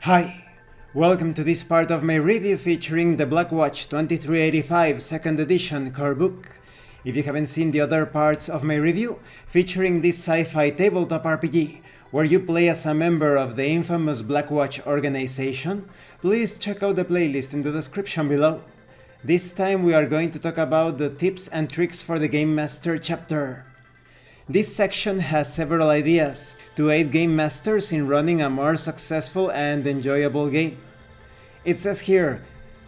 Hi, welcome to this part of my review featuring the Blackwatch 2385 2nd edition core book. If you haven't seen the other parts of my review featuring this sci-fi tabletop RPG, where you play as a member of the infamous Blackwatch organization, please check out the playlist in the description below. This time we are going to talk about the tips and tricks for the Game Master chapter. This section has several ideas to aid game masters in running a more successful and enjoyable game. It says here,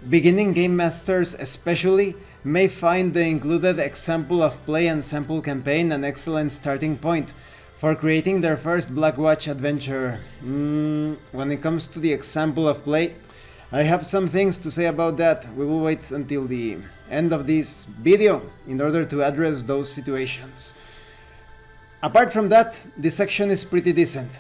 beginning game masters especially may find the included example of play and sample campaign an excellent starting point for creating their first Blackwatch adventure. When it comes to the example of play, I have some things to say about that. We will wait until the end of this video in order to address those situations. Apart from that, this section is pretty decent.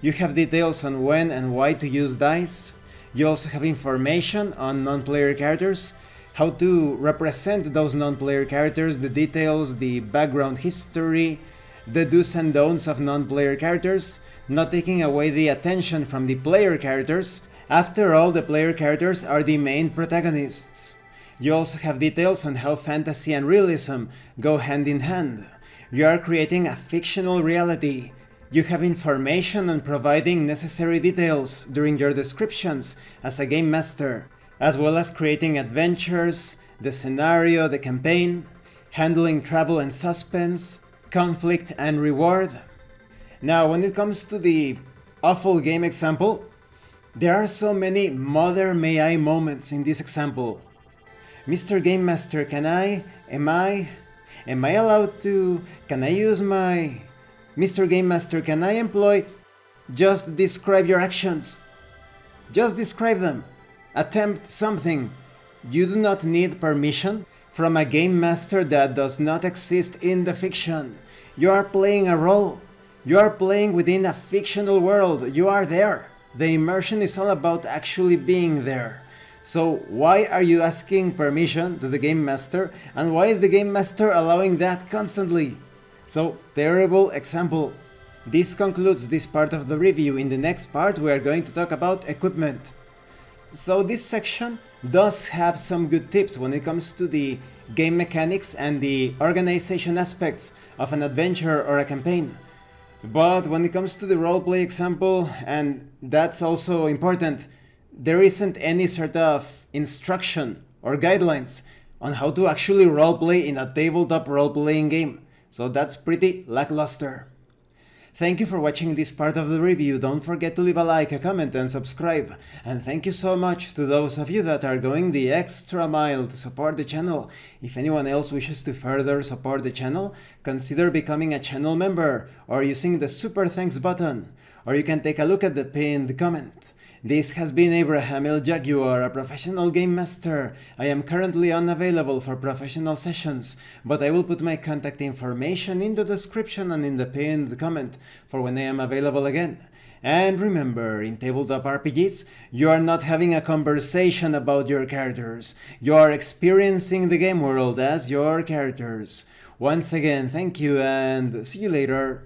You have details on when and why to use dice. You also have information on non-player characters, how to represent those non-player characters, the details, the background history, the do's and don'ts of non-player characters, not taking away the attention from the player characters. After all, the player characters are the main protagonists. You also have details on how fantasy and realism go hand in hand. You are creating a fictional reality. You have information on providing necessary details during your descriptions as a game master, as well as creating adventures, the scenario, the campaign, handling travel and suspense, conflict and reward. Now, when it comes to the awful game example, there are so many mother may I moments in this example. Mr. Game Master, Am I allowed to? Can I use my... Mr. Game Master, can I employ... Just describe your actions. Just describe them. Attempt something. You do not need permission from a game master that does not exist in the fiction. You are playing a role. You are playing within a fictional world. You are there. The immersion is all about actually being there. So why are you asking permission to the game master, and why is the game master allowing that constantly? So, terrible example. This concludes this part of the review. In the next part we are going to talk about equipment. So this section does have some good tips when it comes to the game mechanics and the organization aspects of an adventure or a campaign. But when it comes to the roleplay example, and that's also important, there isn't any sort of instruction or guidelines on how to actually roleplay in a tabletop role-playing game. So that's pretty lackluster. Thank you for watching this part of the review. Don't forget to leave a like, a comment and subscribe. And thank you so much to those of you that are going the extra mile to support the channel. If anyone else wishes to further support the channel, consider becoming a channel member or using the super thanks button. Or you can take a look at the pinned comment. This has been Abraham El Jaguar, a professional game master. I am currently unavailable for professional sessions, but I will put my contact information in the description and in the pinned comment for when I am available again. And remember, in tabletop RPGs, you are not having a conversation about your characters. You are experiencing the game world as your characters. Once again, thank you and see you later.